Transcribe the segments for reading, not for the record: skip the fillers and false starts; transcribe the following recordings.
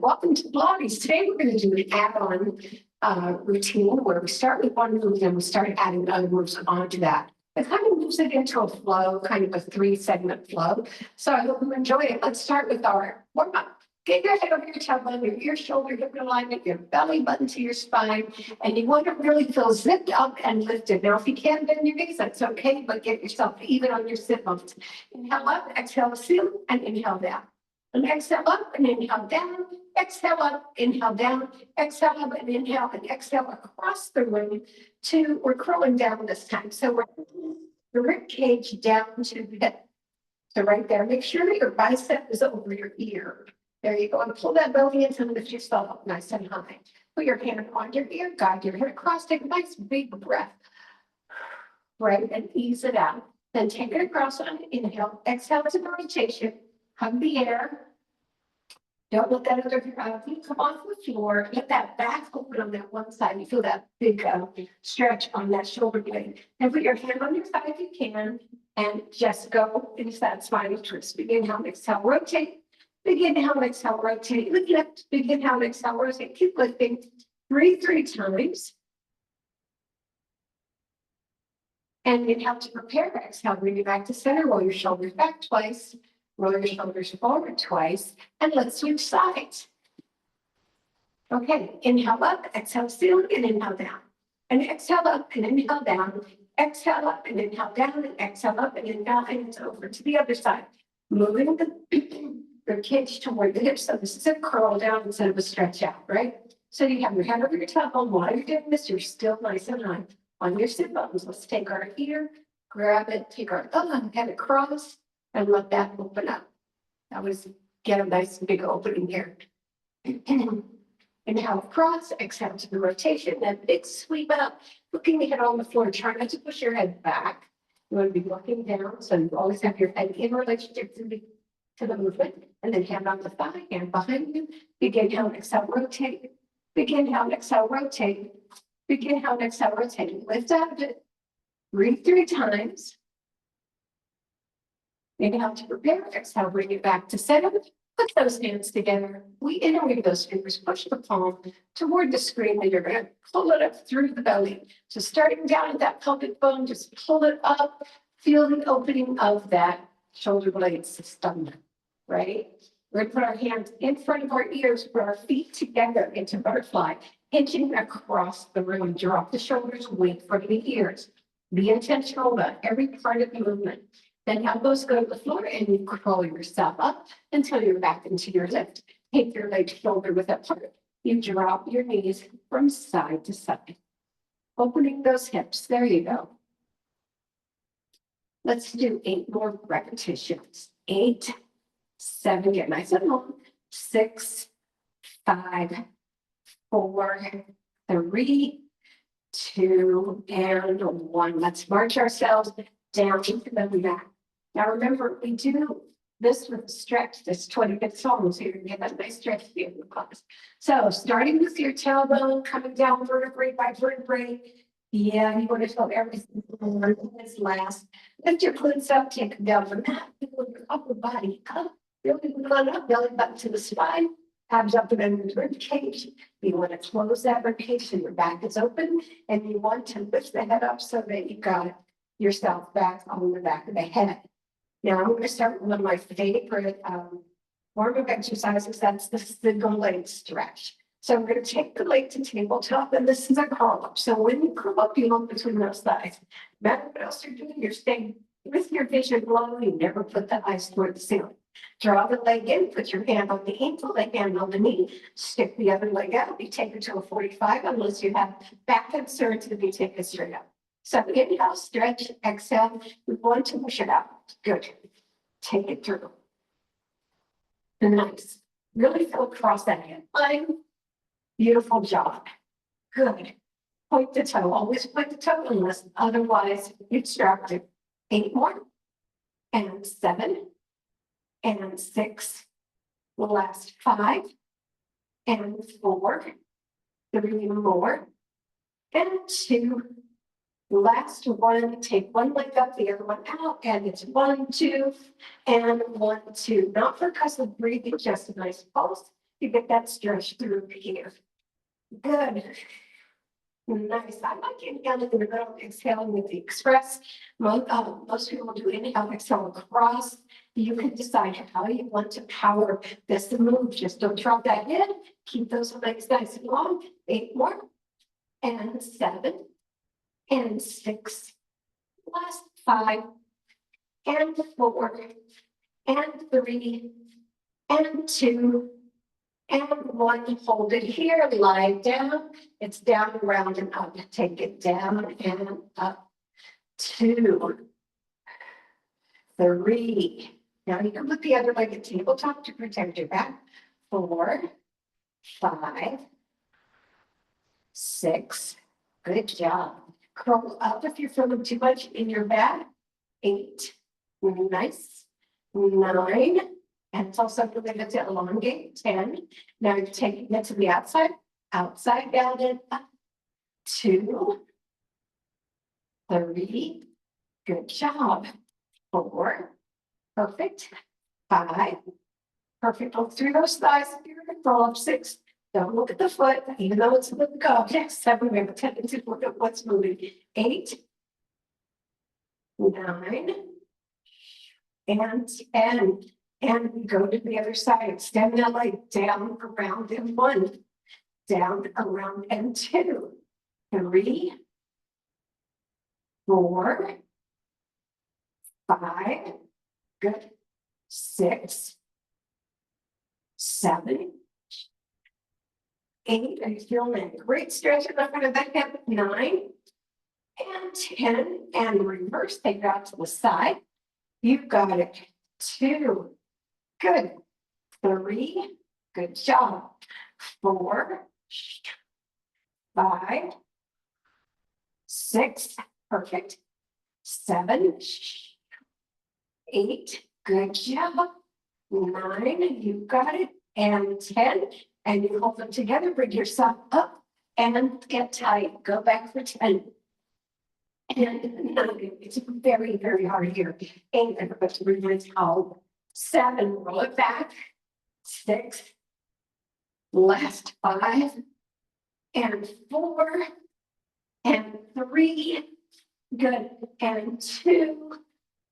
welcome to Pilates. Today we're going to do an add-on routine where we start with one move and we start adding other moves onto that. It kind of moves it into a flow, kind of a 3-segment flow. So I hope you enjoy it. Let's start with our warm-up. Get your head over your tailbone, your shoulder hip alignment, your belly button to your spine, and you want to really feel zipped up and lifted. Now, if you can't bend your knees, that's okay, but get yourself even on your sit bones. Inhale up, exhale, assume, and inhale down. And exhale up and inhale down, exhale up, inhale down, exhale up and inhale and exhale across the room we're curling down this time. So we're the rib cage down to the hip. So right there, make sure that your bicep is over your ear. There you go. And pull that belly in and lift yourself up nice and high. Put your hand on your ear, guide your head across, take a nice big breath. Right, and ease it out. Then take it across on inhale, exhale to the rotation. Hug the air. Don't let that other feet come off the floor. Let that back open on that one side. You feel that big stretch on that shoulder blade. And put your hand on your thigh if you can. And just go into that spinal twist. Begin, inhale, exhale, rotate. Begin, inhale, exhale, rotate. Lift, begin, inhale, exhale, rotate. Keep lifting. Breathe 3 times. And inhale to prepare. Exhale, bring it back to center. Roll your shoulders back twice. Roll your shoulders forward twice, and let's switch sides. Okay, inhale up, exhale, seal, and inhale down. And exhale up and inhale down. Exhale up and inhale down, and exhale up and inhale, and it's over to the other side. Moving the cage toward the hips, so this is a curl down instead of a stretch out, right? So you have your hand over your tailbone. While you're doing this, you're still nice and high on your sit bones. Let's take our ear, grab it, take our thumb, and head across. And let that open up. That was, get a nice big opening here. Inhale across, exhale to the rotation, then big sweep up, looking ahead on the floor. Try not to push your head back. You want to be looking down, so you always have your head in relationship to the movement. And then hand on the thigh, hand behind you. Begin, inhale, exhale, rotate. Begin, inhale, exhale, rotate. Begin, inhale, exhale, rotate. Lift out of it. Breathe 3 times. Inhale to prepare, exhale, bring it back to center. Put those hands together. We interweave those fingers, push the palm toward the screen, and you're going to pull it up through the belly. So starting down at that pelvic bone, just pull it up. Feel the opening of that shoulder blade system, right? We're going to put our hands in front of our ears, put our feet together into butterfly, hinging across the room. Drop the shoulders, wait for the ears. Be intentional about every part of the movement. Then elbows go to the floor and you curl yourself up until you're back into your lift. Take your leg shoulder width apart. You drop your knees from side to side. Opening those hips. There you go. Let's do 8 more repetitions. 8, 7, get nice and long. 6, 5, 4, 3, 2, and 1. Let's march ourselves down into the back. Now remember, we do this with a stretch that's 20 minutes long, so you're going to get that nice stretch here in the class. So starting with your tailbone, coming down vertebrae by vertebrae. Yeah, you want to feel everything this last. Lift your glutes up, take them down the mat, feel your upper body up, really run up, belly button to the spine, abs up and under the rib cage. You want to close that rib cage so your back is open, and you want to lift the head up so that you got yourself back on the back of the head. Now I'm going to start with one of my favorite warm-up exercises. That's the single leg stretch. So I'm going to take the leg to tabletop, and this is a curl up. So when you curl up, you look between those thighs. No matter what else you're doing, you're staying with your vision low. You never put the eyes toward the ceiling. Draw the leg in, put your hand on the ankle, the hand on the knee. Stick the other leg out. You take it to a 45 unless you have back concerns, if you take it straight up. So inhale, stretch, exhale. We want to push it out. Good. Take it through. Nice. Really feel across that hand line. Beautiful job. Good. Point the toe. Always point the toe unless otherwise instructed. 8 more. And 7. And 6. The last 5. And 4. 3 more. And 2. Last one, take one leg up, the other one out, and it's 1, 2, and 1, 2. Not for because of breathing, just a nice pulse. You get that stretch through here. Good. Nice. I like inhaling in the middle, exhaling with the express. Most people do inhale, exhale across. You can decide how you want to power this move. Just don't drop that in. Keep those legs nice and long. 8 more. And 7. And 6. Last 5. And 4. And 3. And 2. And 1, hold it here, lie down. It's down, around, and up. Take it down and up. 2, 3. Now you can put the other leg at tabletop to protect your back. 4, 5, 6. Good job. Curl up if you're feeling too much in your back. 8. Nice. 9. And it's also related to elongate. 10. Now you're taking it to the outside, down and up. 2, 3. Good job. 4. Perfect. 5. Perfect. Look through those thighs. Roll up 6. Don't look at the foot, even though it's moving up. 7. We have a tendency to look at what's moving. 8. 9. And 10. And we go to the other side. Extend that leg down, around, and 1. Down, around, and 2. 3. 4. 5. Good. 6. 7. 8. Are you feeling a great stretch in the front of the hip? 9. And 10. And reverse. Take it out to the side. You've got it. 2. Good. 3. Good job. 4. 5. 6. Perfect. 7. 8. Good job. 9. You got it. And 10. And you hold them together. Bring yourself up and get tight. Go back for 10. And 9. It's very, very hard here. 8. Everybody's really called. 7. Roll it back. 6. Last 5. And 4. And 3. Good. And 2.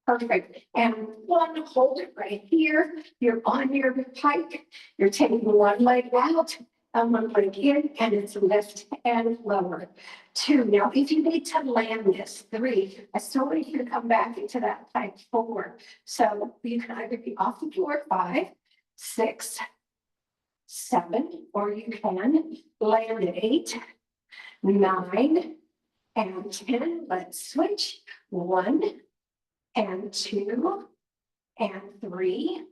Perfect. And 1, hold it right here. You're on your pike. You're taking one leg out and one leg in, and it's lift and lower. 2. Now, if you need to land this, 3, I still want you to come back into that pike. 4. So you can either be off the floor. 5, 6, 7, or you can land at 8, 9, and 10. Let's switch. 1, and 2, and 3,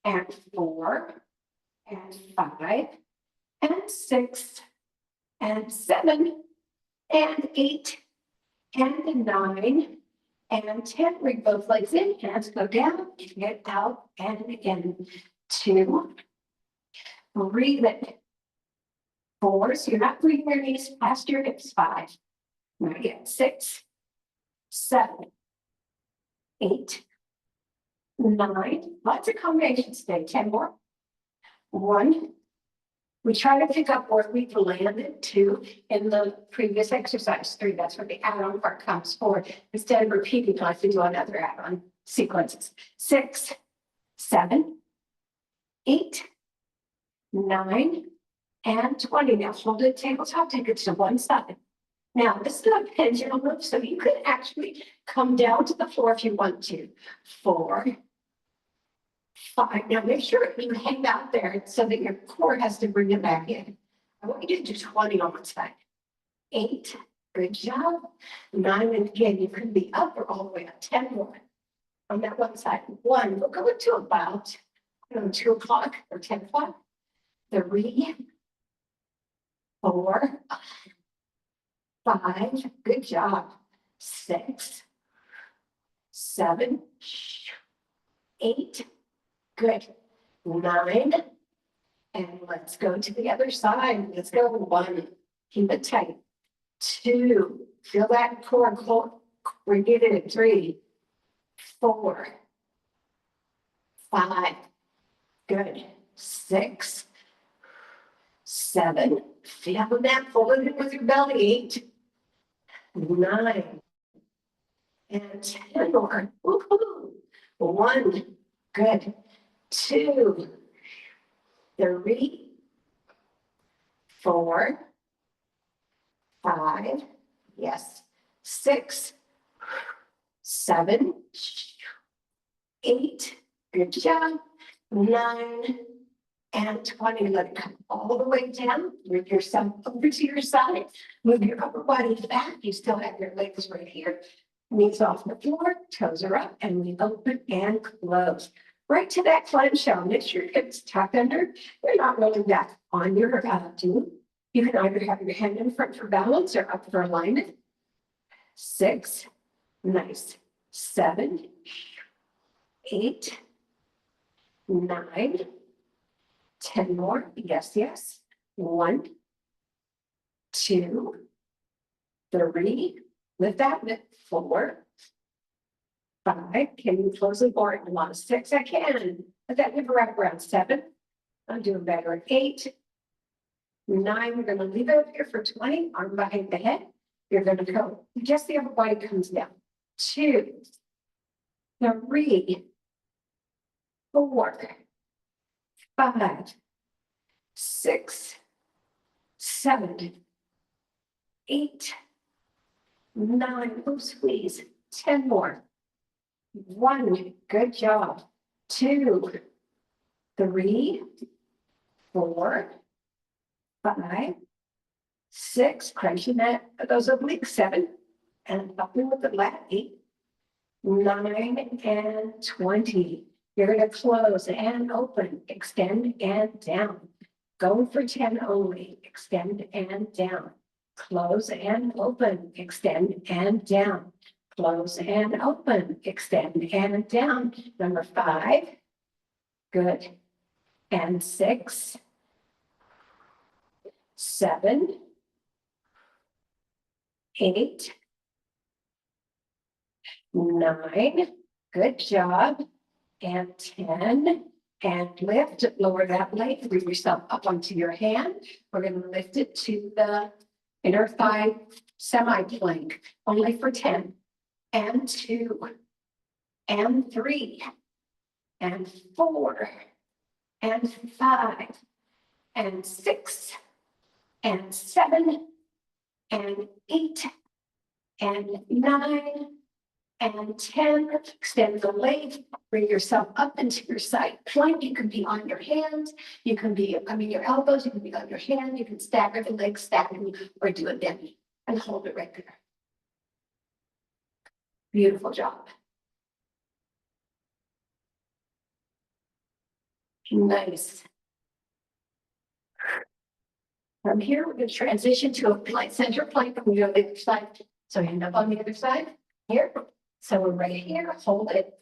and 4, and 5, and 6, and 7, and 8, and 9, and 10. Bring both legs in, hands go down, get out, and in. 2, breathe it. 4, so you're not breathing your knees past your hips. 5, not yet. 6, 7, 8, 9, lots of combinations today. 10 more. 1. We try to pick up where we've landed 2 in the previous exercise. 3, that's where the add-on part comes. 4, instead of repeating, I have to do another add-on sequences. 6, 7, 8, 9, and 20. Now hold it tabletop, take it to one side. Now, this is a pendulum move, so you could actually come down to the floor if you want to. 4, 5. Now, make sure you hang out there so that your core has to bring it back in. I want you to do 20 on one side. 8, good job. 9, and again, you can be up or all the way up. 10 more on that one side. 1, we'll go into about 2 o'clock or 10 o'clock. 3, 4, 5, good job. 6, 7, 8, good. 9, and let's go to the other side. Let's go. 1, keep it tight. 2, feel that core, bring it in. 3, 4, 5, good. 6, 7, feel that, fold it in with your belly, 8, 9, and 10 more. Woo-hoo. 1, good, 2, 3, 4, 5, yes, 6, 7, 8, good job, 9, and 20. Let it come all the way down. Move yourself over to your side. Move your upper body back. You still have your legs right here. Knees off the floor, toes are up, and we open and close. Right to that clamshell. Make sure your hips tucked under. You're not rolling back on your knee. You can either have your hand in front for balance or up for alignment. 6, nice. 7, 8, 9, 10 more. Yes, yes. 1, 2, 3. Lift that. Lift. 4, 5. Can you close the board? I want a 6. I can. Let that hip wrap around. 7. I'm doing better. 8, 9. We're going to leave it up here for 20. Arm behind the head. You're going to go. Just the upper body comes down. 2, 3, 4, 5, 6, 7, 8, 9. Oh, squeeze. 10 more. 1. Good job. 2, 3, 4, 5, 6. Crunching that those obliques. 7, and up with the lat. 8, 9, and 20. You're going to close and open, extend and down. Going for 10 only. Extend and down. Close and open, extend and down. Close and open, extend and down. Number 5. Good. And 6, 7, 8, 9. Good job. And 10. And lift, lower that leg, bring yourself up onto your hand. We're going to lift it to the inner thigh semi-plank, only for 10. And 2, and 3, and 4, and 5, and 6, and 7, and 8, and 9, and 10. Extend the leg, bring yourself up into your side plank. You can be on your hands, you can be, your elbows, you can be on your hand, you can stagger the legs, stack them, or do a demi, and hold it right there. Beautiful job. Nice. From here, we're going to transition to a plank, center plank. We go to the other side. So hand up on the other side here. So we're right here. Hold it.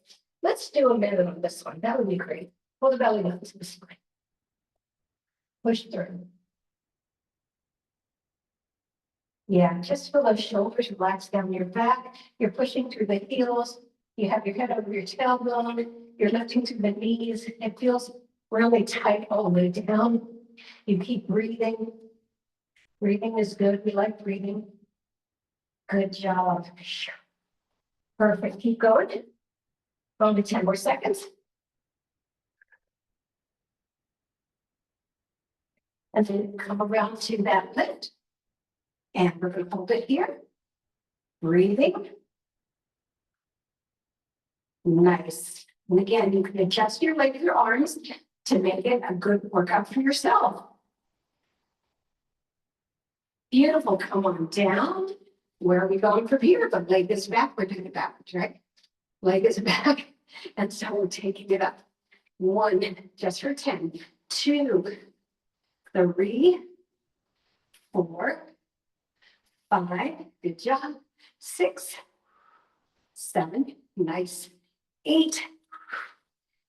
Let's do a minute on this one. That would be great. Pull the belly button to the spine. Push through. Yeah, just feel those shoulders relax down your back. You're pushing through the heels. You have your head over your tailbone. You're lifting through the knees. It feels really tight all the way down. You keep breathing. Breathing is good. We like breathing. Good job. Perfect. Keep going. Only 10 more seconds. And then come around to that lift. And we're going to hold it here. Breathing. Nice. And again, you can adjust your leg, your arms to make it a good workout for yourself. Beautiful. Come on down. Where are we going from here? The leg is back. We're doing it backwards, right? Leg is back. And so we're taking it up. 1, just for 10. 2, 3, 4, 5. Good job. 6, 7. Nice. 8,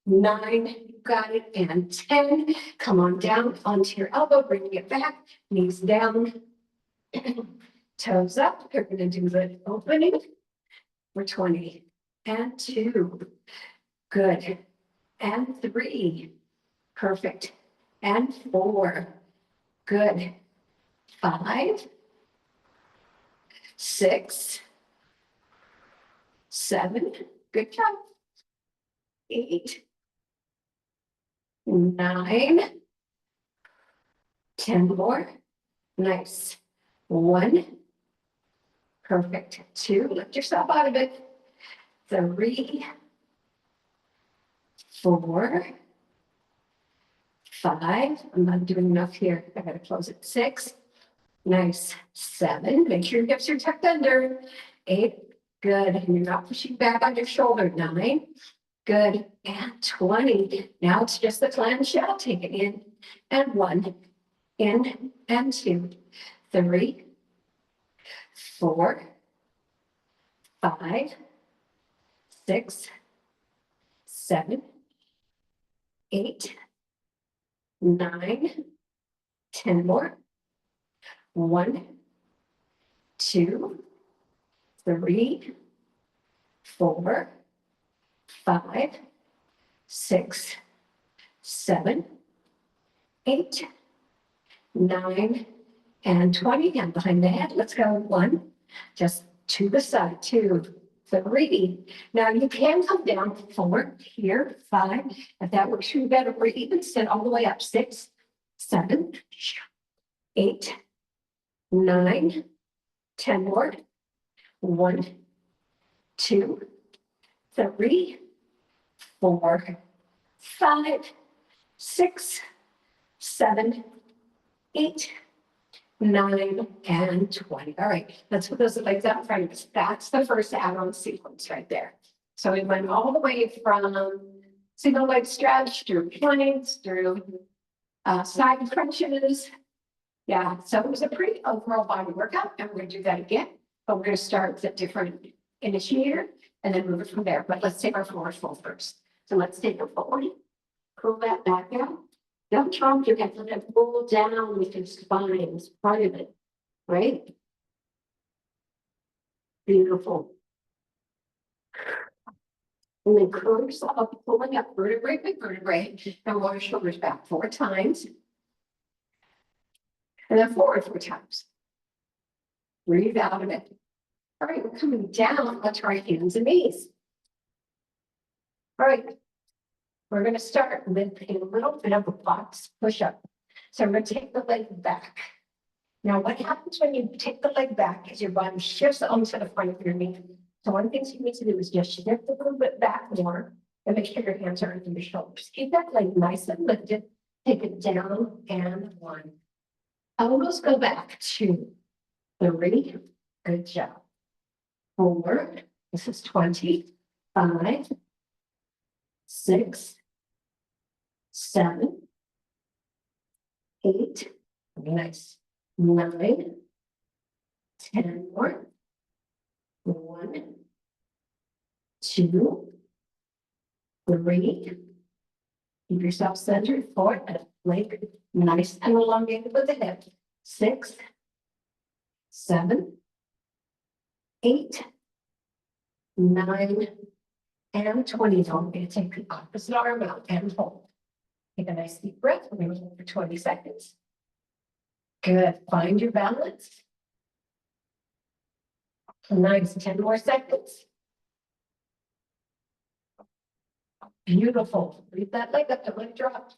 9. You got it. And 10. Come on down onto your elbow. Bringing it back. Knees down. Toes up. You're going to do the opening for 20. And 2. Good. And 3. Perfect. And 4. Good. 5, 6, 7. Good job. 8, 9, 10 more. Nice. 1. Perfect. 2. Lift yourself out of it. 3, 4, 5. I'm not doing enough here. I gotta close it. 6. Nice. 7. Make sure your hips are tucked under. 8. Good. And you're not pushing back on your shoulder. 9. Good. And 20. Now it's just the clamshell. Take it in and 1. In and 2. 3, 4, 5, 6, 7, 8, 9, 10 more. 1, 2, 3, 4, 5, 6, 7, 8, 9, and 20. And behind the head. Let's go. 1, just to the side. 2, 3. Now you can come down. 4 here. 5. If that works for you better, or even sit all the way up. 6, 7, 8, 9, 10 more. 1, 2, 3, 4, 5, 6, 7, 8, 9, and 20. All right, let's put those legs out in front of us. That's the first add-on sequence right there. So we went all the way from single leg stretch through planks, through side crunches. Yeah, so it was a pretty overall body workout, and we're going to do that again. But we're going to start with a different initiator and then move it from there. But let's take our forward fold first. So let's take it forward, pull that back out. Don't try to get to pull down with your spine. It's part of it, right? Beautiful. And then curl yourself up, pulling up vertebrae by vertebrae, and roll your shoulders back 4 times. And then forward 4 times. Breathe out of it. All right, we're coming down. Let's try hands and knees. All right, we're going to start with a little bit of a box push-up. So we're going to take the leg back. Now, what happens when you take the leg back is your body shifts onto the front of your knee. So one of the things you need to do is just shift a little bit back more and make sure your hands are under your shoulders. Keep that leg nice and lifted. Take it down and 1. Elbows go back 2, 3. Good job. 4. This is 20. 5, 6, 7, 8. Nice. 9, 10 more. 1, 2, 3. Keep yourself centered. 4. Leg nice and elongated with the hip. 6, 7, 8, 9, and 20. Don't forget to take the opposite arm out and hold. Take a nice deep breath. We're going to hold for 20 seconds. Good. Find your balance. Nice. 10 more seconds. Beautiful. Leave that leg up. The leg dropped.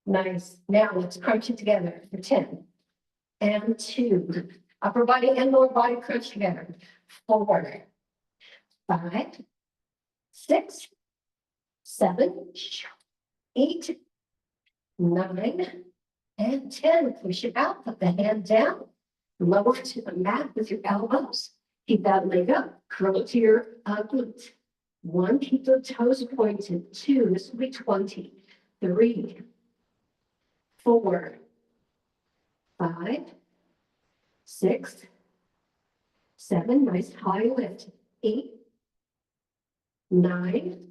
Nice. Now let's crunch it together for 10 and 2. Upper body and lower body crunch together. 4, 5, 6, 7, 8, 9, and 10. Push it out. Put the hand down. Lower to the mat with your elbows. Keep that leg up. Curl it to your glutes. 1, keep the toes pointed. 2, this will be 20. 3, 4, 5, 6, 7. Nice high lift. 8, 9,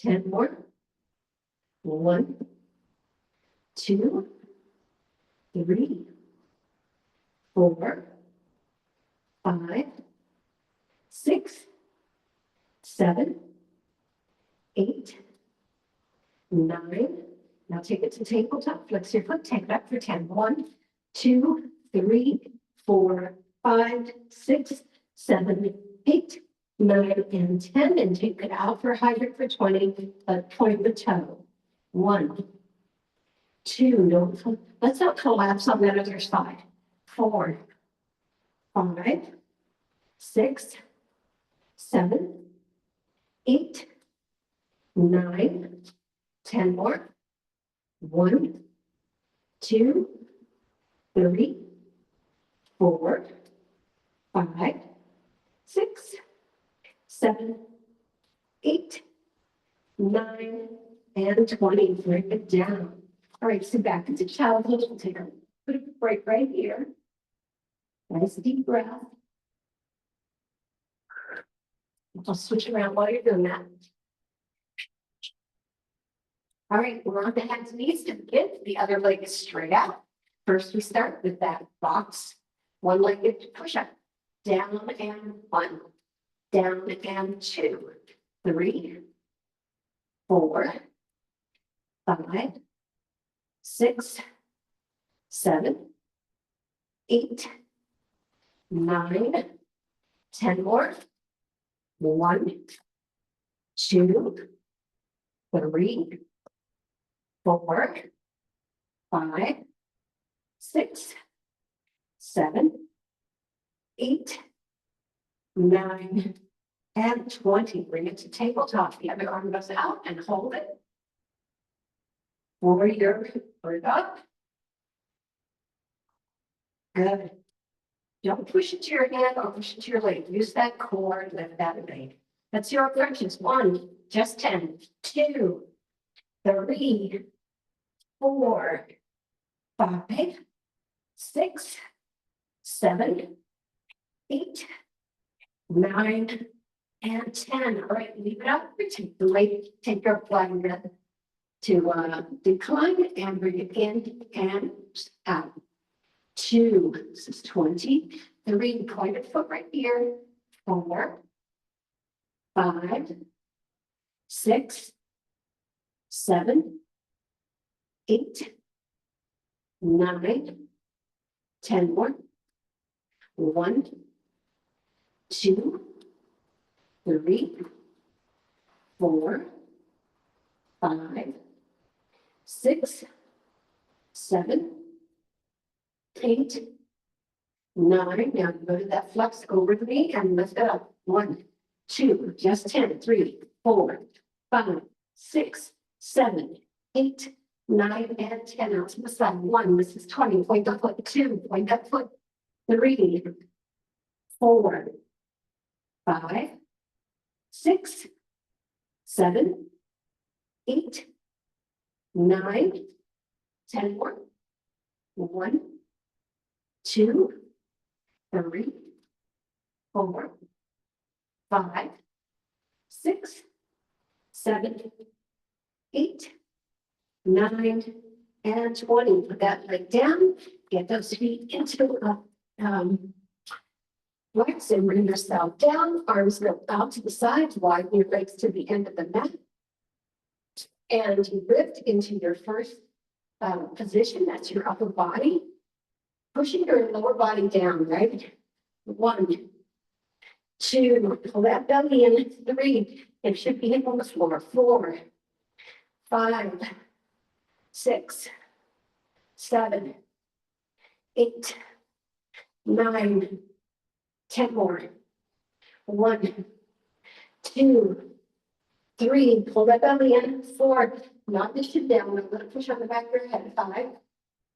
10 more. 1, 2, 3, 4, 5, 6, 7, 8, 9, Now take it to tabletop, flex your foot, take it up for 10. 1, 2, 3, 4, 5, 6, 7, 8, 9, and 10. And take it out for hydrant for 20, but point the toe. 1, 2, don't, let's not collapse on that other side. 4, 5, 6, 7, 8, 9, 10 more. 1, 2, 3, 4, 5, 6, 7, 8, 9, and 20. Bring it down. All right, sit back into childhood. We'll take a bit of a break right here. Nice deep breath. I'll switch around while you're doing that. All right, we're on the hands and knees to begin. The other leg is straight out. First, we start with that box, one-legged push-up. Down and 1, down and 2, 3, 4, 5, 6, 7, 8, 9, 10 more. 1, 2, 3, 4, 5, 6, 7, 8, 9, and 20. Bring it to tabletop. The other arm goes out and hold it. Warrior, bring up. Good. Don't push it to your hand or push it to your leg. Use that core, lift that leg. That's your approaches. 1, just 10, 2, 3, 4, 5, 6, 7, 8, 9, and 10. All right, leave it up. Take the leg, take your flag to decline and bring it in and out. 2, this is 20, 3, pointed foot right here, 4, 5, 6, 7, 8, 9, 10 more. 1, 2, 3, 4, 5, 6, 7, 8, 9. Now go to that flex over the knee and lift it up. 1, 2, just 10, 3, 4, 5, 6, 7, 8, 9, and 10. Out to the side. 1, this is 20. Point the foot. 2, point that foot. 3, 4, 5, 6, 7, 8, 9, 10 more. 1, 2, 3, 4, 5, 6, 7, 8, 9, and 20. Put that leg down. Get those feet into flex and bring yourself down. Arms go out to the sides. Widen your legs to the end of the mat. And you lift into your first position. That's your upper body. Pushing your lower body down, right? 1, 2, pull that belly in. 3, it should be on the floor. 4, 5, 6, 7, 8, 9, 10 more. 1, 2, 3, pull that belly in. 4, not the shit down. I'm going to push on the back of your head. 5,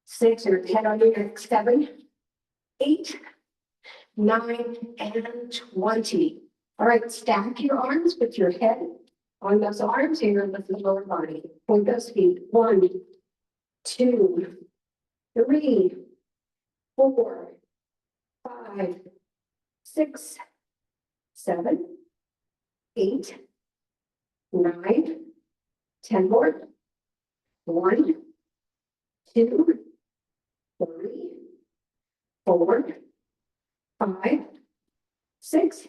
6, or head on your neck. 7, 8, 9, and 20. All right, stack your arms with your head on those arms here with the lower body. Point those feet. 1, 2, 3, 4, 5, 6, 7, 8, 9, 10 more. 1, 2, 3, 4, 5, 6,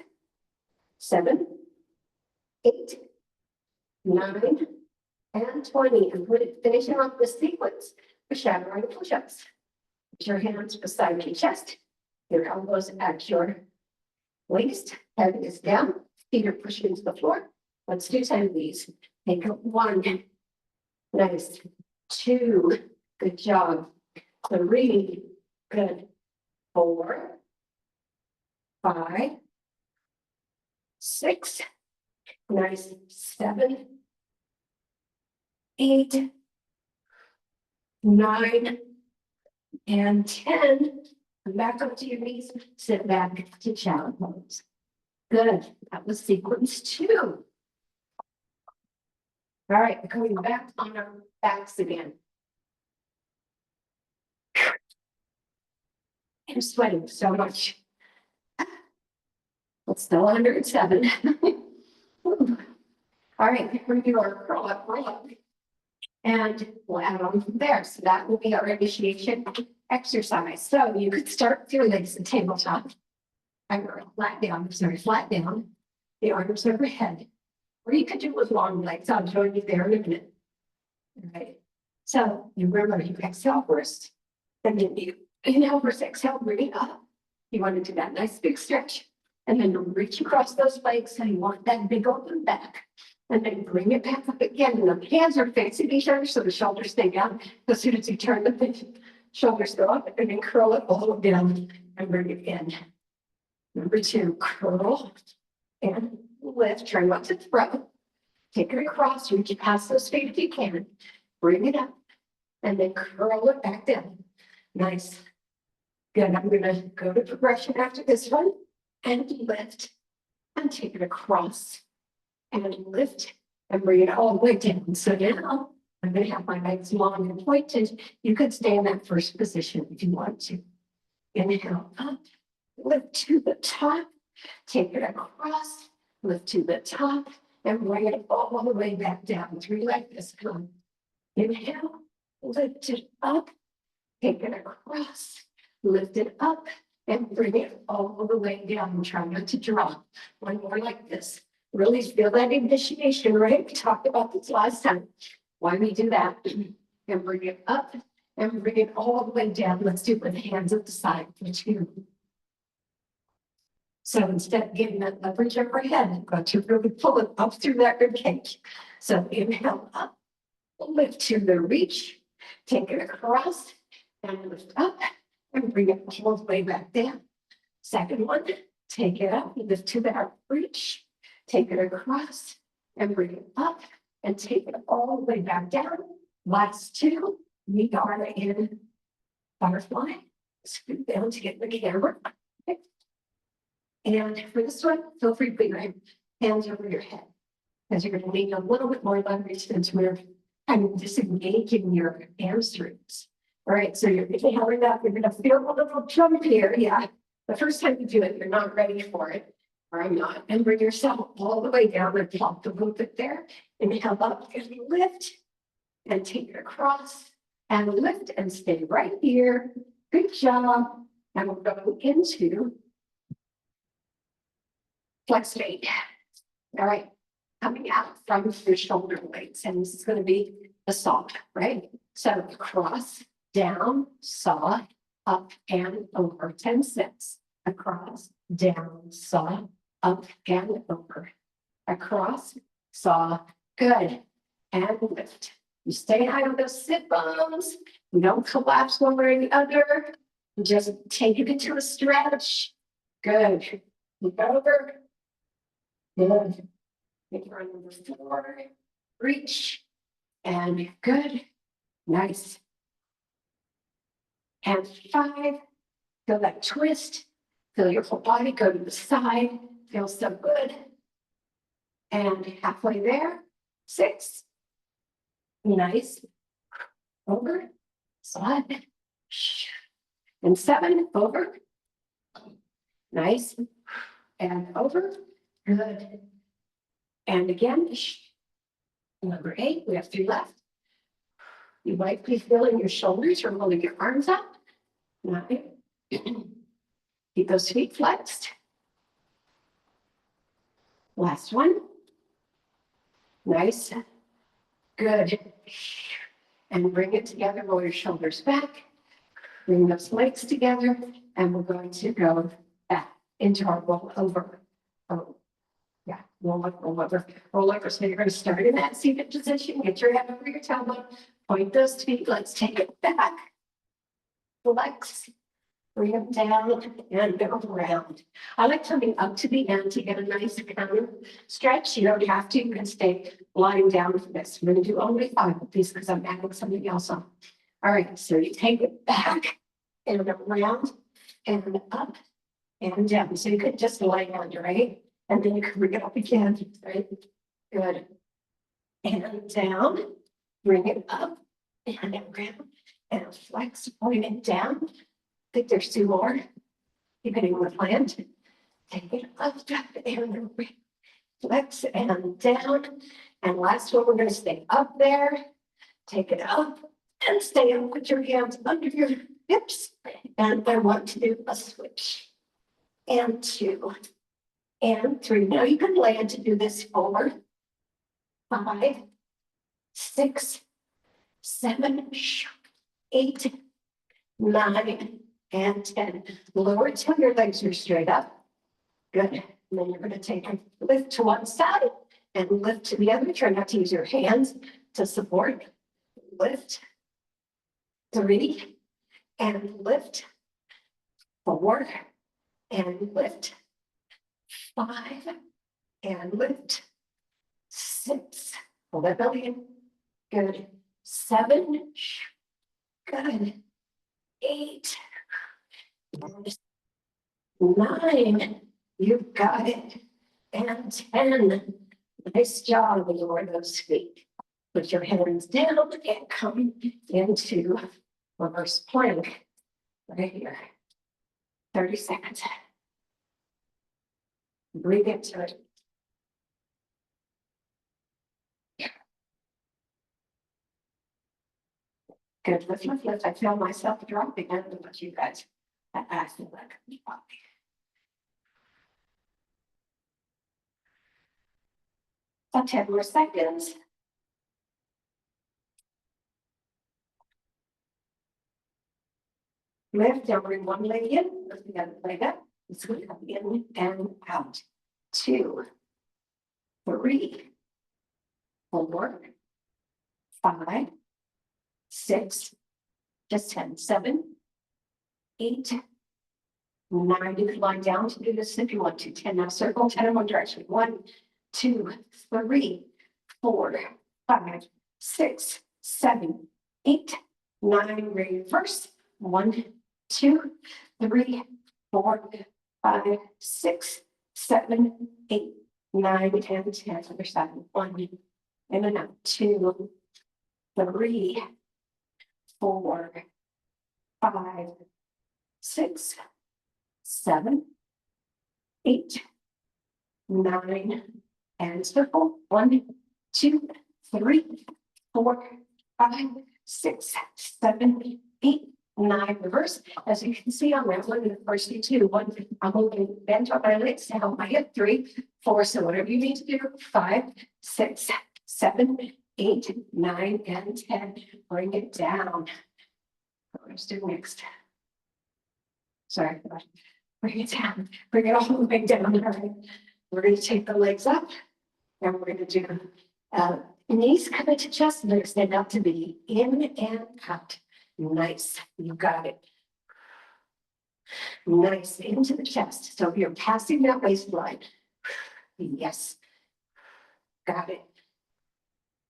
7, 8, 9, and 20. And finishing off the sequence with chaturanga push-ups. Put your hands beside your chest, your elbows at your waist, head is down, feet are pushing into the floor. Let's do 10 of these. Take up 1. Nice. 2. Good job. 3. Good. 4. 5. 6. Nice. 7. 8. 9. And 10. Come back up to your knees. Sit back to child's pose. Good. That was sequence 2. All right, coming back on our backs again. I'm sweating so much. It's still 107. All right, here we are. Roll up, roll up. And we'll add on from there. So that will be our initiation exercise. So you could start with your legs at tabletop. Flat down, flat down. The arms overhead. Or you could do it with long legs. I'll join you there in a minute. All right. So you remember, you exhale first. Then you inhale first, exhale, bring it up. You want to do that nice big stretch. And then reach across those legs. And you want that big open back. And then bring it back up again. And the hands are facing each other so the shoulders stay down. As soon as you turn the shoulders go up and then curl it all the way down and bring it in. Number 2, curl and lift. Try not to throw. Take it across. Reach past those feet if you can. Bring it up and then curl it back down. Nice. Good. I'm going to go to progression after this one and lift and take it across and lift and bring it all the way down. So now I'm going to have my legs long and pointed. You could stay in that first position if you want to. Inhale up, lift to the top, take it across, lift to the top, and bring it all the way back down. 3 like this. Come. Inhale, lift it up, take it across, lift it up, and bring it all the way down. Try not to drop. One more like this. Really feel that initiation, right? We talked about this last time. Why we do that? And bring it up and bring it all the way down. Let's do it with hands at the side for 2. So instead of getting that leverage overhead, you've got to really pull it up through that rib cage. So inhale up, lift to the reach, take it across and lift up and bring it all the way back down. Second one, take it up, lift to that reach, take it across and bring it up and take it all the way back down. Last 2, we are in butterfly. Scoot down to get the camera. Okay. And for this one, feel free to put your hands over your head because you're going to need a little bit more leverage since we're kind of disengaging your hamstrings. All right, so you're inhaling up. You're going to feel a little jump here. Yeah, the first time you do it, you're not ready for it. Or I'm not. And bring yourself all the way down and plop the little bit there. Inhale up and lift and take it across and lift and stay right here. Good job. And we'll go into flex feet. All right. Coming out from your shoulder blades. And this is going to be the saw, right? So across, down, saw, up and over. 10 sets. Across, down, saw, up and over. Across, saw, good. And lift. You stay high on those sit bones. You don't collapse one way or the other. You just take it into a stretch. Good. Look over. Good. Make your number 4. Reach. And good. Nice. And 5. Feel that twist. Feel your whole body go to the side. Feels so good. And halfway there. 6. Nice. Over. Slide. And 7. Over. Nice. And over. Good. And again. Number 8. We have 3 left. You might be feeling your shoulders from holding your arms up. 9. Keep those feet flexed. Last one. Nice. Good. And bring it together, roll your shoulders back, bring those legs together, and we're going to go back into our roll over. Oh, yeah, roll up, roll over, roll over. So you're going to start in that seated position, get your head over your tailbone, point those feet, let's take it back. Flex, bring them down and go around. I like coming up to the end to get a nice counter stretch. You don't have to, you can stay lying down for this. We're going to do only 5 of these because I'm adding something else on. All right, so you take it back and around and up and down. So you could just lay on, right? And then you can bring it up again, right? Good. And down, bring it up and around and flex, point it down. I think there's 2 more, depending on the plant. Take it up and flex and down. And last one, we're going to stay up there. Take it up and stay up with your hands under your hips. And I want to do a switch. And 2 and 3. Now you can land to do this 4, 5, 6, 7, 8, 9, and 10. Lower till your legs are straight up. Good. And then you're going to take a lift to one side and lift to the other. Try not to use your hands to support. Lift. 3 and lift. 4 and lift. 5 and lift. 6. Pull that belly in. Good. 7. Good. 8. 9. You've got it. And 10. Nice job. Lower those feet. Put your hands down and come into reverse plank. Right here. 30 seconds. Breathe into it. Good. Lift, lift, lift. I feel myself dropping under what you guys. I feel like I'm dropping. So 10 more seconds. Lift, now bring one leg in, lift the other leg up. Sweep up in and out. 2, 3, 4, 5, 6, just 10, 7, 8, 9. You can lie down to do this if you want to. 10. Now circle 10 in one direction. 1, 2, 3, 4, 5, 6, 7, 8, 9. Reverse. 1, 2, 3, 4, 5, 6, 7, 8, 9, 10, 10. Other side. 1 and then out. 2, 3, 4, 5, 6, 7, 8, 9, and circle. 1, 2, 3, 4, 5, 6, 7, 8, 9. Reverse. As you can see, I'm rambling the first 2. 1, I'm holding bent on my legs to help my hip. 3, 4. So whatever you need to do. 5, 6, 7, 8, 9, and 10. Bring it down. Let's do next. Sorry. Bring it down. Bring it all the way down. All right. We're going to take the legs up. And we're going to do knees come into chest and extend out to the in and out. Nice. You got it. Nice. Into the chest. So you're passing that waistline. Yes. Got it.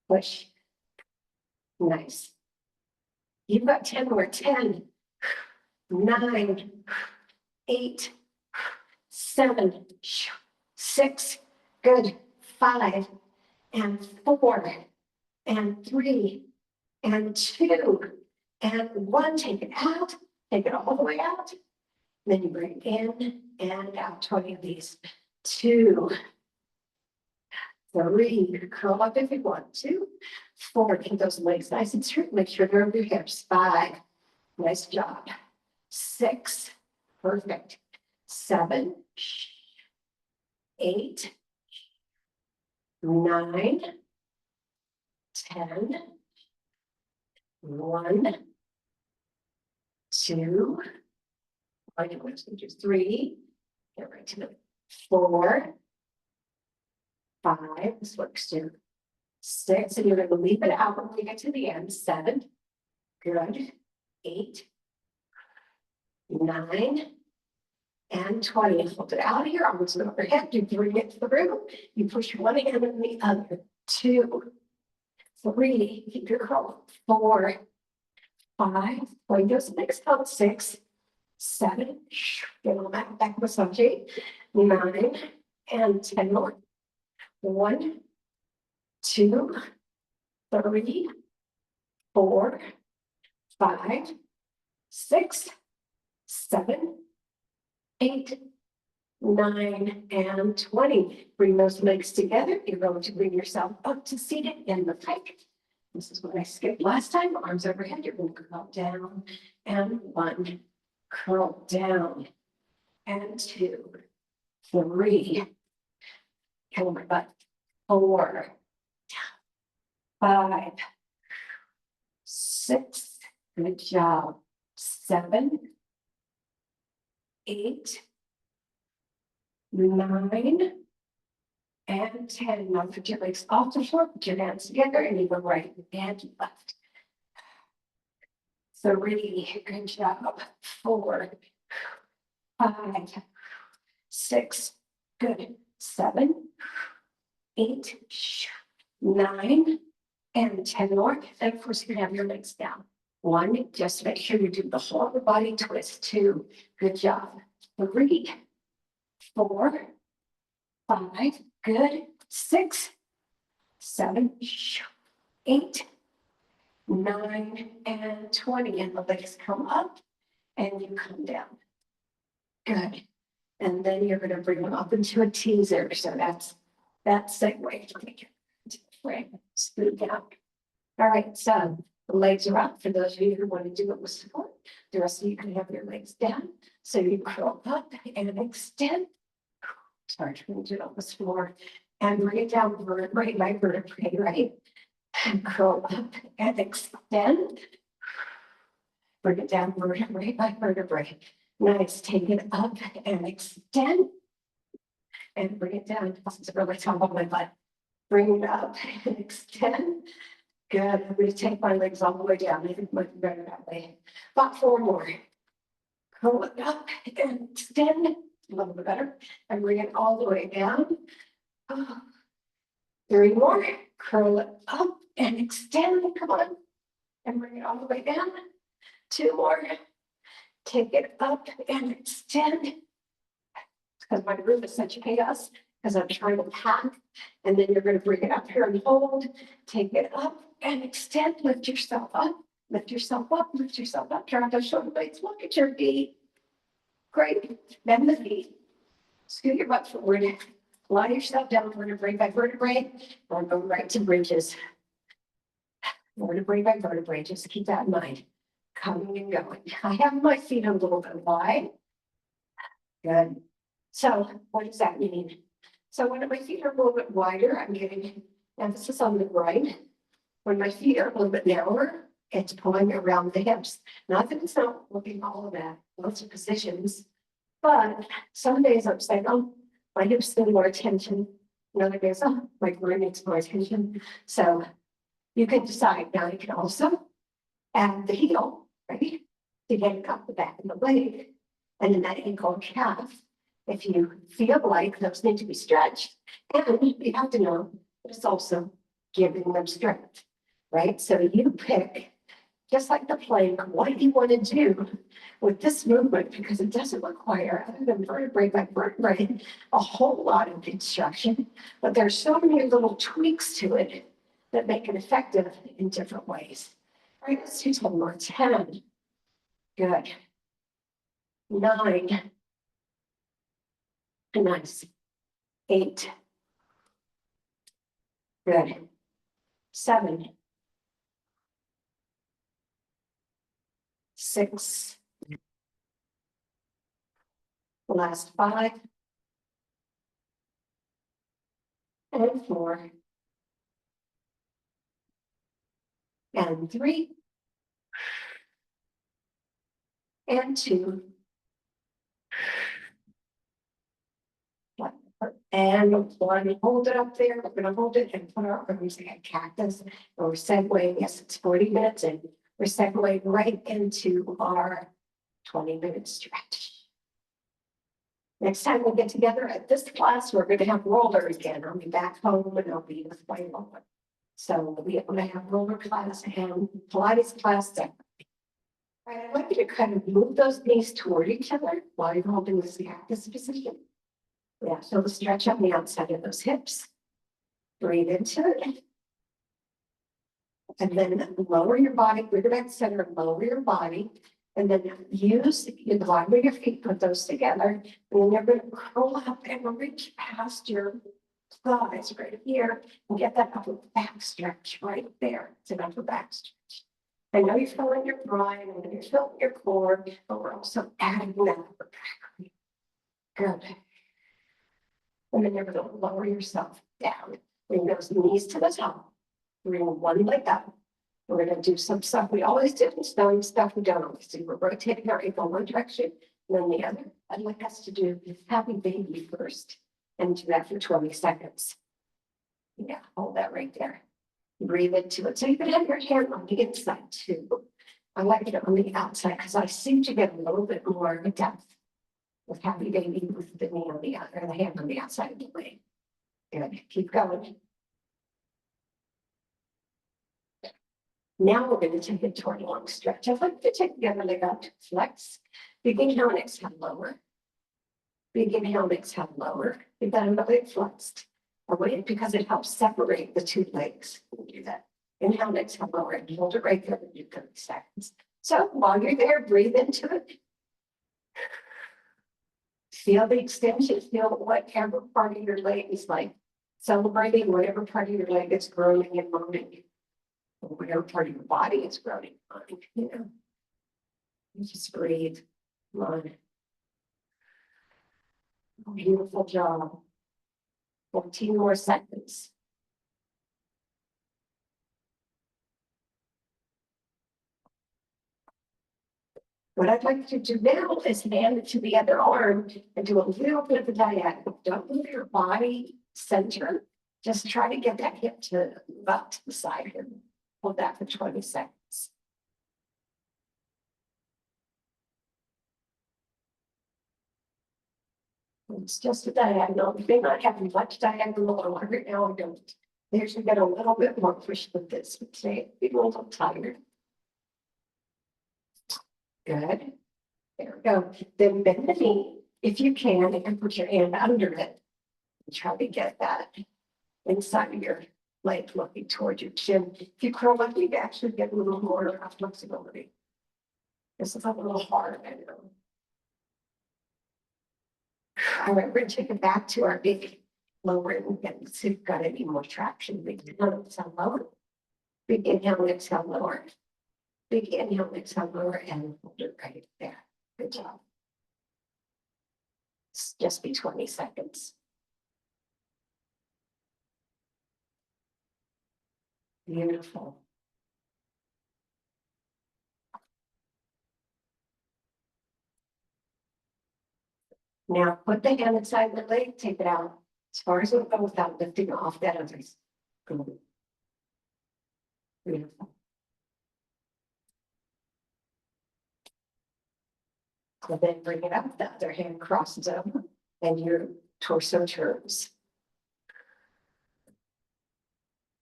Push. Nice. You've got 10 more. 10, 9, 8, 7, 6. Good. 5 and 4 and 3 and 2 and 1. Take it out. Take it all the way out. Then you bring in and out. 20 of these. 2, 3. Curl up if you want to. 4. Keep those legs nice and straight. Make sure they're over your hips. 5. Nice job. 6. Perfect. 7. 8. 9. 10, 1, 2, I know what's going to do 3, get right to the 4, 5, this works too. 6, and you're going to leave it out when we get to the end. 7, good. 8, 9, and 20. Hold it out here, arms overhead. You bring it through. You push one hand and the other. 2, 3, keep your curl. 4, 5, going to the next count. 6, 7, get on that back massage. 9, and 10 more. 1, 2, 3, 4, 5, 6, 7, 8, 9, and 20. Bring those legs together. You're going to bring yourself up to seated in the pike. This is what I skipped last time. Arms overhead. You're going to curl down and 1, curl down and 2, 3, kill my butt. 4, 5, 6, good job. 7, 8, 9, and 10. Now put your legs off the floor, put your hands together, and you go right and left. 3, good job. 4, 5, 6, good. 7, 8, 9, and 10 more. And of course, you can have your legs down. 1, just make sure you do the whole body twist. 2, good job. 3, 4, 5, good. 6, 7, 8, 9, and 20. And the legs come up and you come down. Good. And then you're going to bring them up into a teaser. So that's that segue. Scoot down. All right, so the legs are up for those of you who want to do it with support. The rest of you can have your legs down. So you curl up and extend. Sorry, trying to do it on this floor. And bring it down vertebrae by vertebrae, right? And curl up and extend. Bring it down vertebrae by vertebrae. Nice. Take it up and extend. And bring it down. This is really top of my butt. Bring it up and extend. Good. I'm going to take my legs all the way down. I think it might be better that way. About 4 more. Curl it up and extend. A little bit better. And bring it all the way down. 3 more. Curl it up and extend. Come on. And bring it all the way down. 2 more. Take it up and extend. Because my room is such chaos. Because I'm trying to pack. And then you're going to bring it up here and hold. Take it up and extend. Lift yourself up. Lift yourself up. Lift yourself up. Turn those shoulder blades. Look at your feet. Great. Bend the feet. Scoot your butt forward. Lie yourself down vertebrae by vertebrae. Or go right to bridges. Vertebrae by vertebrae. Just keep that in mind. Coming and going. I have my feet a little bit wide. Good. So what does that mean? So when my feet are a little bit wider, I'm getting emphasis on the right. When my feet are a little bit narrower, it's pulling around the hips. Not that it's not looking all of that, lots of positions, but some days I'm saying, oh, my hips need more attention. And other days, oh, my groin needs more attention. So you can decide. Now you can also add the heel, right? To get up the back of the leg and then that ankle and calf. If you feel like those need to be stretched, and you have to know that it's also giving them strength, right? So you pick, just like the plank, what you want to do with this movement, because it doesn't require, other than vertebrae by vertebrae, a whole lot of instruction, but there's so many little tweaks to it that make it effective in different ways. All right, let's do one more. 10. Good. 9. Nice. 8. Good. 7. 6. Last 5. And 4. and 3, and 2, and 1. Hold it up there. We're gonna hold it and put our arms like a cactus. And we're segueing, yes, it's 40 minutes, and we're segueing right into our 20-minute stretch. Next time we get together at this class, we're gonna have roller again. I'll be back home and I'll be with my roller. So we're gonna have roller class and Pilates class separate. All right, I'd like you to kind of move those knees toward each other while you're holding this cactus position. Yeah, so the stretch on the outside of those hips. Breathe into it. And then lower your body, bring it back center, lower your body. And then use the bottom of your feet, put those together. And then you're going to curl up and reach past your thighs right here and get that upper back stretch right there. It's an upper back stretch. I know you're feeling your groin, I know you're feeling your core, but we're also adding that upper back. Good. And then you're going to lower yourself down. Bring those knees to the top. Bring one leg up. We're going to do some stuff we always do, and stuff we don't always do. We're rotating our ankle one direction, and then the other. I'd like us to do happy baby first, and do that for 20 seconds. Yeah, hold that right there. Breathe into it. So you can have your hand on the inside too. I like it on the outside because I seem to get a little bit more depth with happy baby with the knee on the other, the hand on the outside of the leg. Good. Keep going. Now we're going to take it toward a long stretch. I'd like to take the other leg out to flex. Big inhale and exhale, lower. Big inhale and exhale, lower. We've got another leg flexed away because it helps separate the two legs. We'll do that. Inhale and exhale, lower, and hold it right there for 30 seconds. So while you're there, breathe into it. Feel the extension, feel whatever part of your leg is like celebrating, whatever part of your leg is groaning and moaning. Whatever part of your body is groaning on, you know. You just breathe. Come on. Beautiful job. 14 more seconds. What I'd like to do now is hand it to the other arm and do a little bit of a diagonal. Don't move your body center. Just try to get that hip to move out to the side and hold that for 20 seconds. It's just a diagonal. You may not have much diagonal or right now I don't. There's you get a little bit more push with this, but today be a little tired. Good. There we go. Then bend the knee if you can and put your hand under it. And try to get that inside of your leg looking towards your chin. If you curl up, you can actually get a little more flexibility. This is a little hard, I know. All right, we're going to take it back to our big lower and see if we've got any more traction. Big inhale, exhale, lower. Big inhale, exhale, lower. Big inhale, exhale, lower, and hold it right there. Good job. It's just be 20 seconds. Beautiful. Now put the hand inside the leg, take it out as far as it'll go without lifting off that other. Good. Beautiful. So then bring it up, the other hand crosses over, and your torso turns.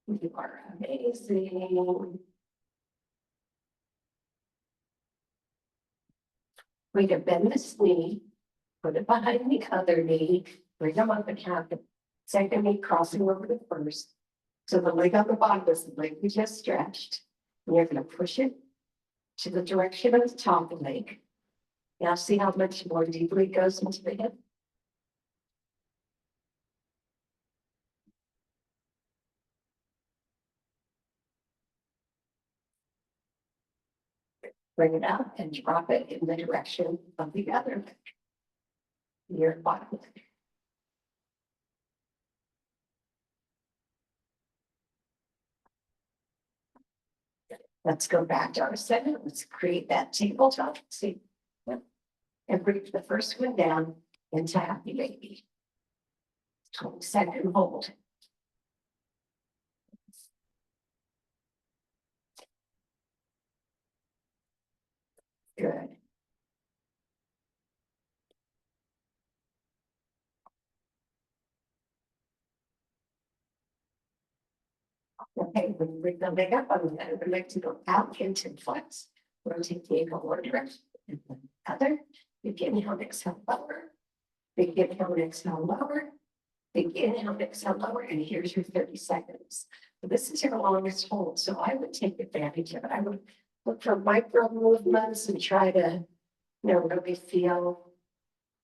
You are amazing. We're going to bend this knee, put it behind the other knee, bring them up and have the second knee crossing over the first. So the leg on the bottom is the leg we just stretched. And you're going to push it to the direction of the top of the leg. Now see how much more deeply it goes into the hip. Bring it out and drop it in the direction of the other leg. Your bottom leg. Let's go back to our center. Let's create that tabletop. See. Yep. And bring the first one down into happy baby. 22nd hold. Good. Okay, when you bring the leg up, I'm going to like to go out into flex. Rotate the ankle one direction and the other. Big inhale, exhale, lower. Big inhale, exhale, lower. Big inhale, exhale, lower. And here's your 30 seconds. So this is your longest hold. So I would take advantage of it. I would look for micro movements and try to, really feel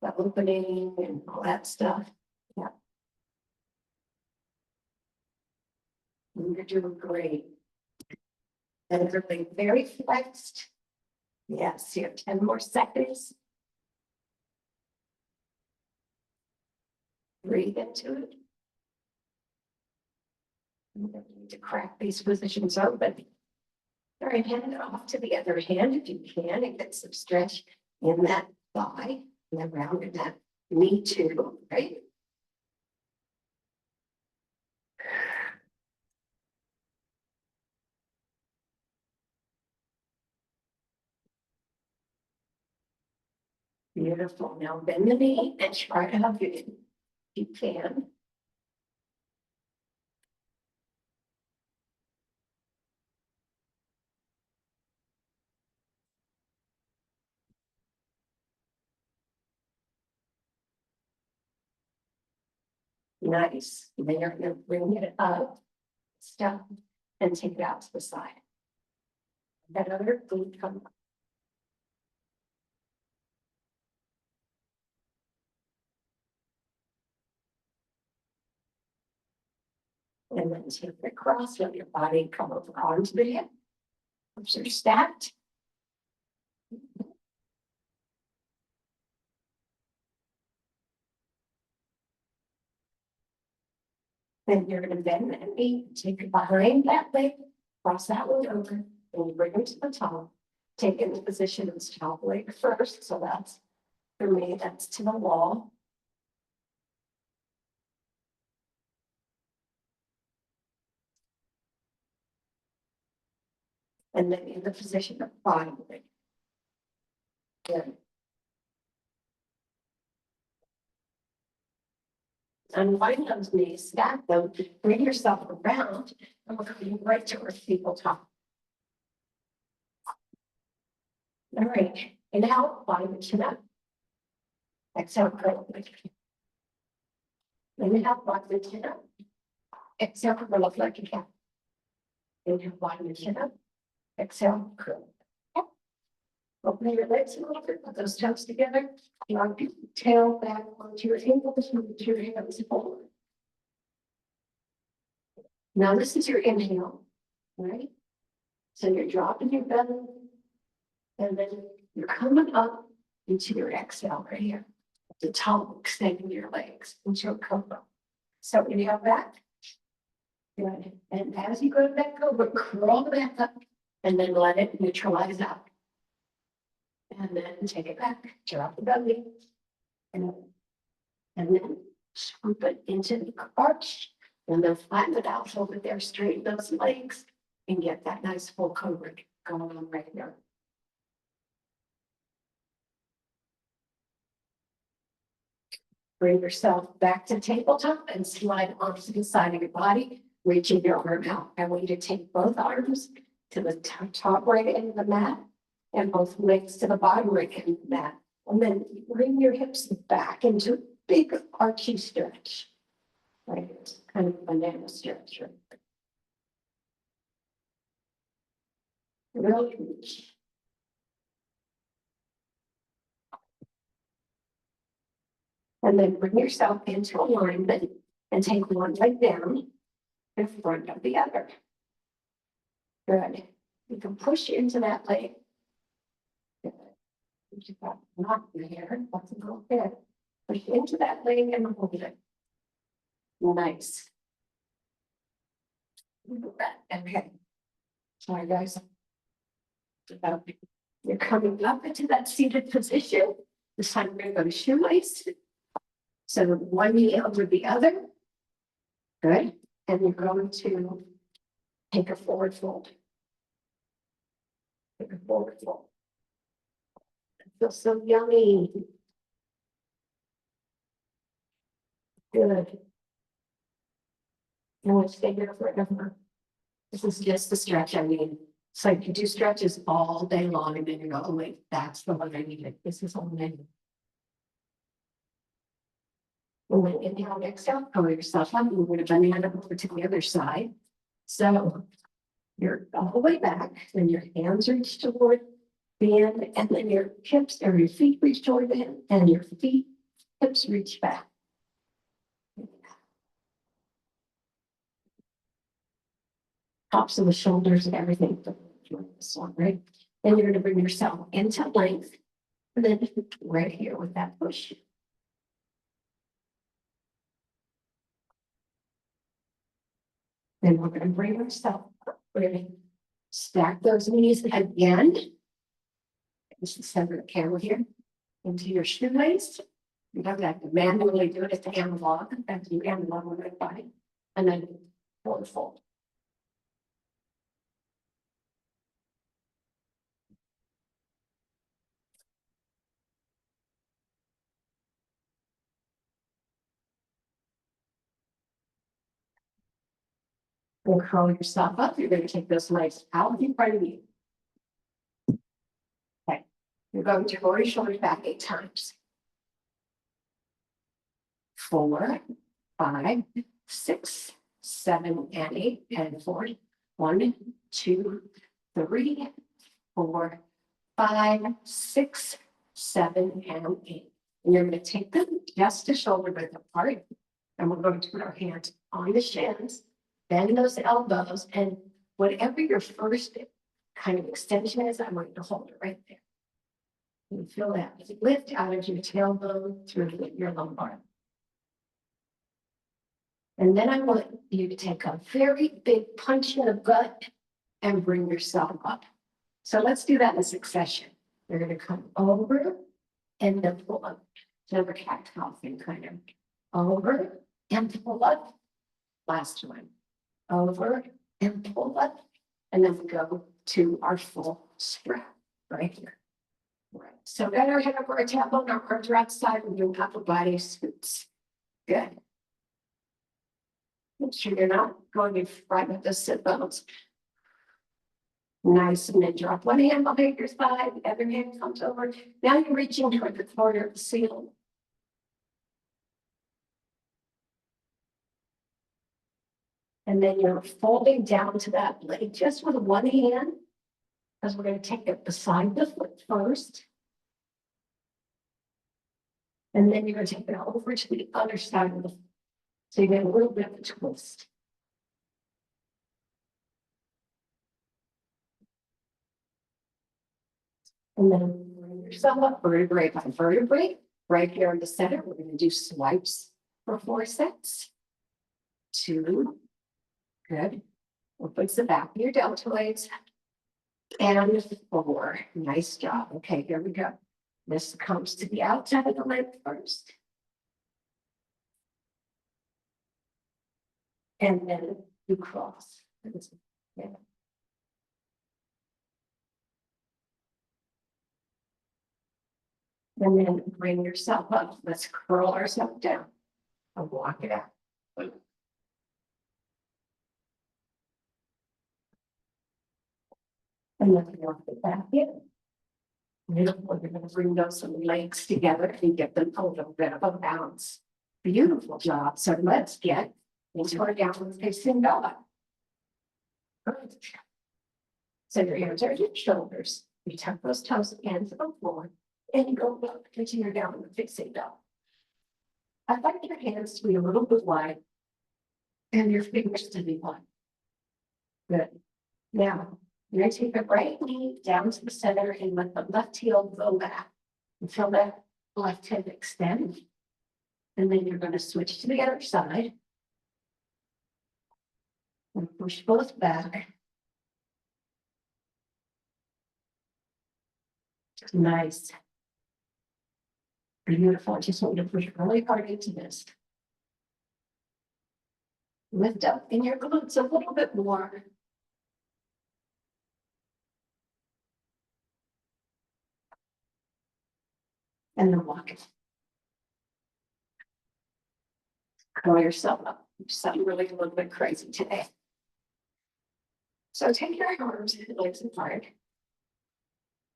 the opening and all that stuff. Yeah. You're doing great. And everything very flexed. Yes, you have 10 more seconds. Breathe into it. You need to crack these positions open. All right, hand it off to the other hand if you can and get some stretch in that thigh and around in that knee too, right? Beautiful. Now bend the knee and try to hug it in. You can. Nice. Then you're going to bring it up, stop, and take it out to the side. That other glute come up. And then take it across, let your body come over onto the hip. Hips are stacked. Then you're going to bend that knee, take it behind that leg, cross that one over, and you bring it to the top. Take it into position as top leg first. So that's, for me, that's to the wall. And then in the position of bottom leg. Good. Unwind those knees, stack them, bring yourself around, and we're coming right to our tabletop. All right, inhale, bottom of chin up. Exhale, curl up. Inhale, bottom of chin up. Exhale, curl up like a cat. Inhale, bottom of chin up. Exhale, curl up. Open your legs a little bit, put those toes together. Drop your tail back onto your ankles, move your hands forward. Now this is your inhale, right? So you're dropping your belly, and then you're coming up into your exhale right here. The top, extending your legs into a cobra. So inhale back. Good. And as you go to that cobra, crawl back up and then let it neutralize out. And then take it back, drop the belly, and then scoop it into the arch, and then flatten it out over there, straighten those legs, and get that nice full cobra going on right there. Bring yourself back to tabletop and slide onto the side of your body, reaching your arm out. I want you to take both arms to the top right end of the mat and both legs to the bottom right end of the mat. And then bring your hips back into a big archy stretch. Right, it's kind of a banana stretch. Right? Really reach. And then bring yourself into alignment and take one leg down in front of the other. Good. You can push into that leg. Good. You've got knot in here. That's a little bit. Push into that leg and hold it. Nice. Okay. Sorry, guys. So you're coming up into that seated position. This time we're going to go to shoelace. So one knee over the other. Good. And you're going to take a forward fold. Take a forward fold. It feels so yummy. Good. And we'll stay here forever. This is just the stretch I need. It's like you do stretches all day long and then you go, oh wait, that's the one I needed. This is all I need. And then inhale, exhale, pull yourself up. We're going to banana over to the other side. So you're all the way back, then your hands reach toward the end, and then your hips or your feet reach toward the end, and your feet, hips reach back. Tops of the shoulders and everything. This one, right? Then you're going to bring yourself into length, and then right here with that push. Then we're going to bring ourselves up. We're going to stack those knees again. This is the center of the camera here. Into your shoelace. You don't have to manually do it at the analog. As you analog with your body. And then forward fold. And curl yourself up. You're going to take those legs out in front of you. Okay. You're going to roll your shoulders back 8 times. 4, 5, 6, 7, and 8. And forward. 1, 2, 3, 4, 5, 6, 7, and 8. And you're going to take them just a shoulder width apart. And we're going to put our hands on the shins, bend those elbows, and whatever your first kind of extension is, I'm going to hold it right there. You feel that lift out of your tailbone through your lumbar. And then I want you to take a very big punch in the gut and bring yourself up. So let's do that in succession. You're going to come over and then pull up. Never cat cow thing, kind of. Over and pull up. Last one. Over and pull up. And then we go to our full spread right here. Right. So got our head over our tailbone, our arms are outside, we're doing upper body scoots. Good. Make sure you're not going in front of the sit bones. Nice, and then drop one hand behind your side, the other hand comes over. Now you're reaching toward the corner of the ceiling. And then you're folding down to that leg just with one hand, because we're going to take it beside the foot first. And then you're going to take it over to the other side of the foot. So you get a little bit of a twist. And then bring yourself up, vertebrae by vertebrae. Right here in the center, we're going to do swipes for 4 sets. 2. Good. Opens the back of your deltoids. And 4. Nice job. Okay, here we go. This comes to the outside of the leg first. And then you cross. Yeah. And then bring yourself up. Let's curl ourselves down and walk it out. And then we walk it back in. We're going to bring those legs together and get them a little bit of a balance. Beautiful job. So let's get into our downward facing dog. So your hands are at your shoulders. You tuck those toes again to the floor and you go up into your downward facing dog. I'd like your hands to be a little bit wide and your fingers to be wide. Good. Now, you're going to take the right knee down to the center and let the left heel go back until that left hip extends. And then you're going to switch to the other side. And push both back. Nice. Beautiful. Just want you to push really hard into this. Lift up in your glutes a little bit more. And then walk it. Curl yourself up. You sound really a little bit crazy today. So take your arms and legs apart.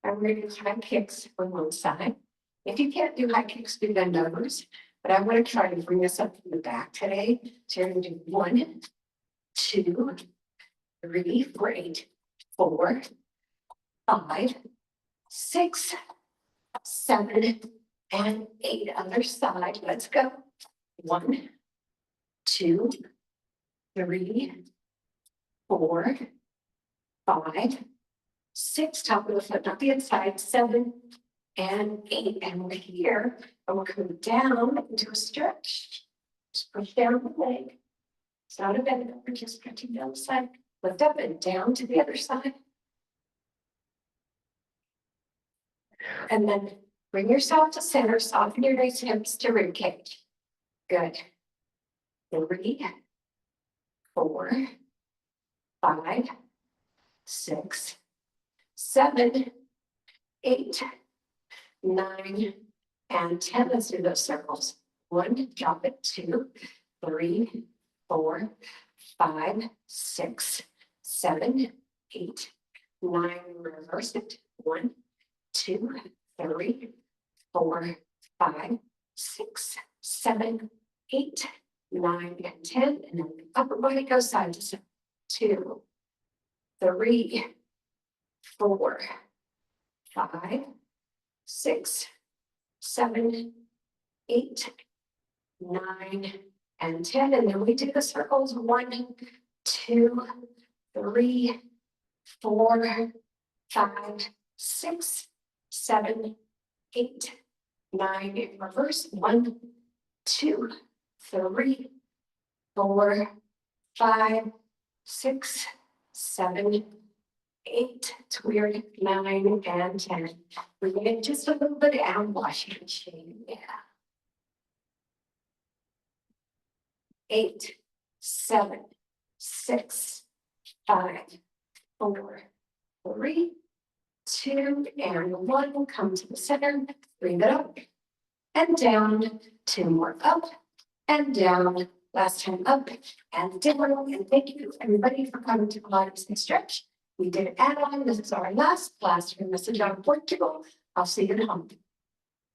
And we're going to do high kicks on one side. If you can't do high kicks, do bend overs. But I want to try to bring this up from the back today. So you're going to do 1, 2, 3, great, 4, 5, 6, 7, and 8. Other side. Let's go. 1, 2, 3, 4, 5, 6. Top of the foot, not the inside. 7 and 8. And we're here. And we're coming down into a stretch. Just push down the leg. It's not a bend, we're just stretching down the side. Lift up and down to the other side. And then bring yourself to center, soften your nice hips to rib cage. Good. 3, 4, 5, 6, 7, 8, 9, and 10. Let's do those circles. 1, drop it. 2, 3, 4, 5, 6, 7, 8, 9. Reverse it. 1, 2, 3, 4, 5, 6, 7, 8, 9, and 10. And then the upper body goes side to side. 2, 3, 4, 5, 6, 7, 8, 9, and 10. And then we do the circles. 1, 2, 3, 4, 5, 6, 7, 8, 9. In reverse. 1, 2, 3, 4, 5, 6, 7, 8. It's weird. 9 and 10. We're getting just a little bit out of washing machine. Yeah. 8, 7, 6, 5, 4, 3, 2, and 1. Come to the center. Bring it up and down. 2 more up and down. Last time up and down. And thank you everybody for coming to Pilates Stretch. We did add on. This is our last class from Message on Portugal. I'll see you at home.